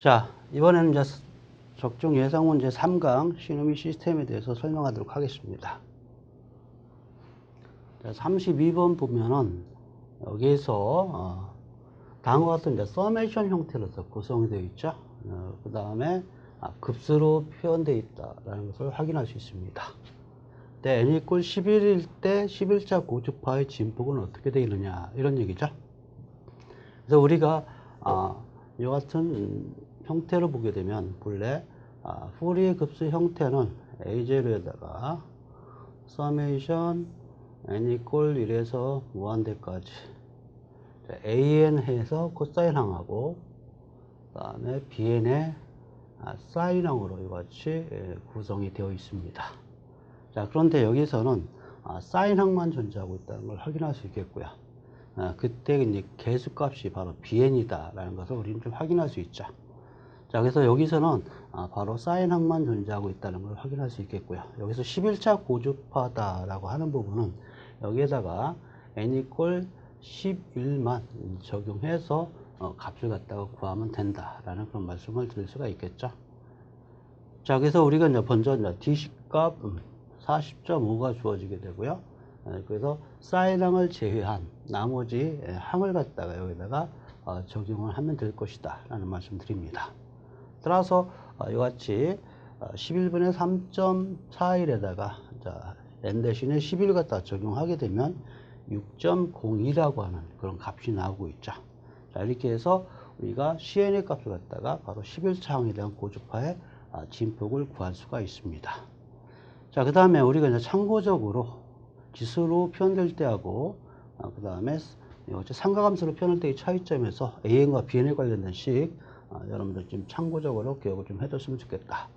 자, 이번에는 이제 적중 예상 문제 3강 시노미 시스템에 대해서 설명하도록 하겠습니다. 자, 32번 보면은 여기에서 다음과 같은 이제 서메이션 형태로서 구성이 되어 있죠. 그 다음에 급수로 표현되어 있다라는 것을 확인할 수 있습니다. n 이퀄 11일 때 11차 고주파의 진폭은 어떻게 되어 있느냐 이런 얘기죠. 그래서 우리가 이 같은 형태로 보게 되면 본래 푸리에 급수 형태는 A0에다가 서메이션 n 이퀄 1에서 무한대까지 an 해서 코사인항하고 그 다음에 bn의 사인항으로 이같이 구성이 되어 있습니다. 자, 그런데 여기서는 사인항만 존재하고 있다는 걸 확인할 수 있겠고요. 그때 이제 개수값이 바로 bn이다 라는 것을 우리는 좀 확인할 수 있죠. 자, 그래서 여기서는 바로 사인항만 존재하고 있다는 걸 확인할 수 있겠고요. 여기서 11차 고주파다 라고 하는 부분은 여기에다가 n 이퀄 11만 적용해서 값을 갖다가 구하면 된다 라는 그런 말씀을 드릴 수가 있겠죠. 자, 그래서 우리가 이제 먼저 D값 40.5가 주어지게 되고요. 그래서 사인항을 제외한 나머지 항을 갖다가 여기다가 적용을 하면 될 것이다 라는 말씀 드립니다. 따라서 이같이 11분의 3.41에다가 n 대신에 11 갖다 적용하게 되면 6.02라고 하는 그런 값이 나오고 있죠. 자, 이렇게 해서 우리가 CN의 값을 갖다가 바로 11차 항에 대한 고주파의 진폭을 구할 수가 있습니다. 자, 그 다음에 우리가 이제 참고적으로 지수로 표현될 때하고 그 다음에 상가함수로 표현할 때의 차이점에서 AN과 BN에 관련된 식 여러분들 좀 참고적으로 기억을 좀 해줬으면 좋겠다.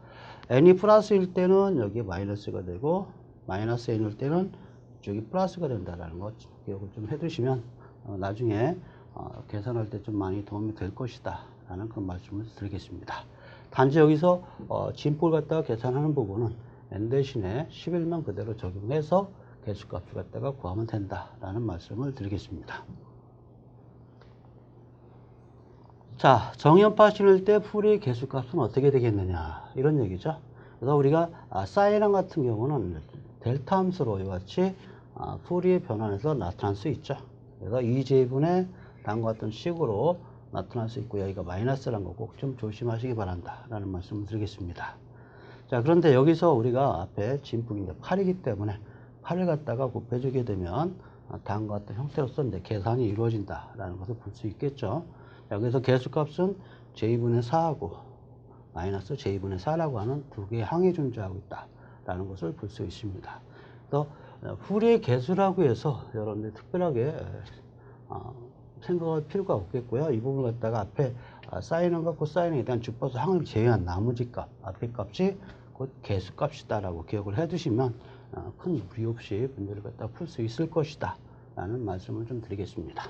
n이 플러스일 때는 여기 마이너스가 되고 마이너스 n일 때는 이쪽이 플러스가 된다라는 것 기억을 좀 해두시면 나중에 계산할 때 좀 많이 도움이 될 것이다 라는 그런 말씀을 드리겠습니다. 단지 여기서 진폭을 갖다가 계산하는 부분은 n 대신에 11만 그대로 적용해서 개수값을 갖다가 구하면 된다 라는 말씀을 드리겠습니다. 자, 정연파 신을 때 풀이의 개수값은 어떻게 되겠느냐 이런 얘기죠. 그래서 우리가 사인항 같은 경우는 델타 함수로 이같이 풀이의 변환에서 나타날 수 있죠. 그래서 2제분의 다음과 같은 식으로 나타날 수 있고 여기가 마이너스라는 거 꼭 좀 조심하시기 바란다 라는 말씀을 드리겠습니다. 자, 그런데 여기서 우리가 앞에 진폭이 이제 8이기 때문에 8을 갖다가 곱해주게 되면 다음과 같은 형태로서 이제 계산이 이루어진다 라는 것을 볼 수 있겠죠. 자, 그래서 개수값은 j2분의 4하고 마이너스 j2분의 4라고 하는 두 개의 항이 존재하고 있다 라는 것을 볼 수 있습니다. 그래서 풀이의 개수라고 해서 여러분들 특별하게 생각할 필요가 없겠고요. 이 부분을 갖다가 앞에 사인항과 코사인에 대한 주파수 항을 제외한 나머지 값, 앞에 값이 곧 개수값이다 라고 기억을 해 두시면 큰 무리 없이 문제를 갖다가 풀 수 있을 것이다 라는 말씀을 좀 드리겠습니다.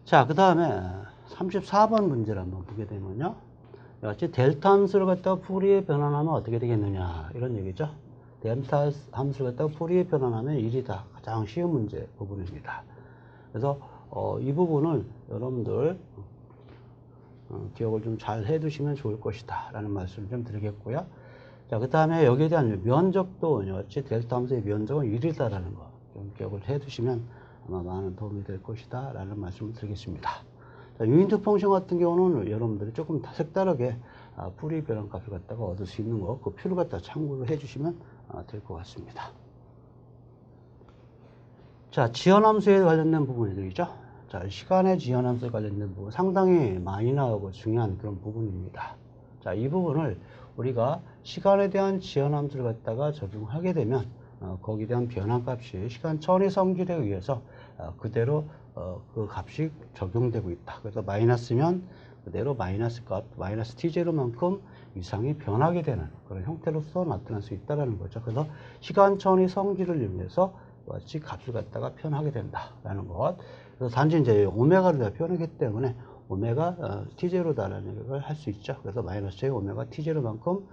자, 그 다음에 34번 문제를 한번 보게 되면요. 이같이 델타 함수를 갖다가 풀이에 변환하면 어떻게 되겠느냐 이런 얘기죠. 델타 함수를 갖다가 풀이에 변환하면 1이다. 가장 쉬운 문제 부분입니다. 그래서 이 부분을 여러분들 기억을 좀 잘 해두시면 좋을 것이다 라는 말씀을 좀 드리겠고요. 자, 그 다음에 여기에 대한 면적도 이같이 델타 함수의 면적은 1이다라는 거 좀 기억을 해두시면 아마 많은 도움이 될 것이다 라는 말씀을 드리겠습니다. 자, 유니트 펑션 같은 경우는 여러분들이 조금 다 색다르게 풀이 변환 값을 갖다가 얻을 수 있는 거 그 표를 갖다 참고를 해주시면 될 것 같습니다. 자, 지연함수에 관련된 부분들이죠. 자, 시간의 지연함수에 관련된 부분 상당히 많이 나오고 중요한 그런 부분입니다. 자, 이 부분을 우리가 시간에 대한 지연함수를 갖다가 적용하게 되면 거기에 대한 변환값이 시간 처리 성질에 의해서 그대로 그 값이 적용되고 있다. 그래서 마이너스면 그대로 마이너스 값, 마이너스 t0만큼 이상이 변하게 되는 그런 형태로서 나타날 수 있다는 거죠. 그래서 시간 처리 성질을 이용해서 같이 값을 갖다가 표현하게 된다라는 것. 그래서 단지 이제 오메가를 다 표현하기 때문에 오메가 t0다라는 얘기를 할 수 있죠. 그래서 마이너스 j 오메가 t0만큼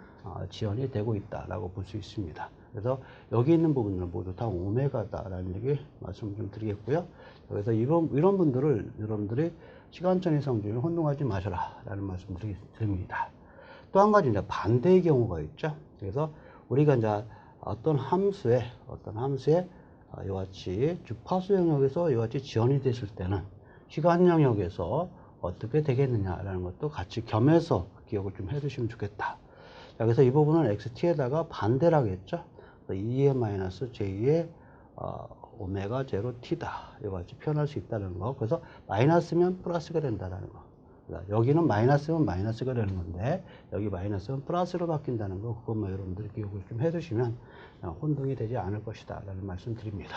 지연이 되고 있다라고 볼 수 있습니다. 그래서 여기 있는 부분들은 모두 다 오메가다라는 얘기 말씀을 좀 드리겠고요. 그래서 이런 분들을 여러분들이 시간적 이성준을 혼동하지 마셔라 라는 말씀 드립니다. 또 한 가지 이제 반대의 경우가 있죠. 그래서 우리가 이제 어떤 함수에 이와 같이 주파수 영역에서 이와 같이 지원이 됐을 때는 시간 영역에서 어떻게 되겠느냐라는 것도 같이 겸해서 기억을 좀 해두시면 좋겠다. 자, 그래서 이 부분은 xt에다가 반대를 하겠죠. 2의 마이너스 j의 오메가 제로 t다. 이와 같이 표현할 수 있다는 거. 그래서 마이너스면 플러스가 된다는 거. 여기는 마이너스면 마이너스가 되는 건데 여기 마이너스는 플러스로 바뀐다는 거. 그것만 여러분들이 기억을 좀 해두시면 혼동이 되지 않을 것이다 라는 말씀 드립니다.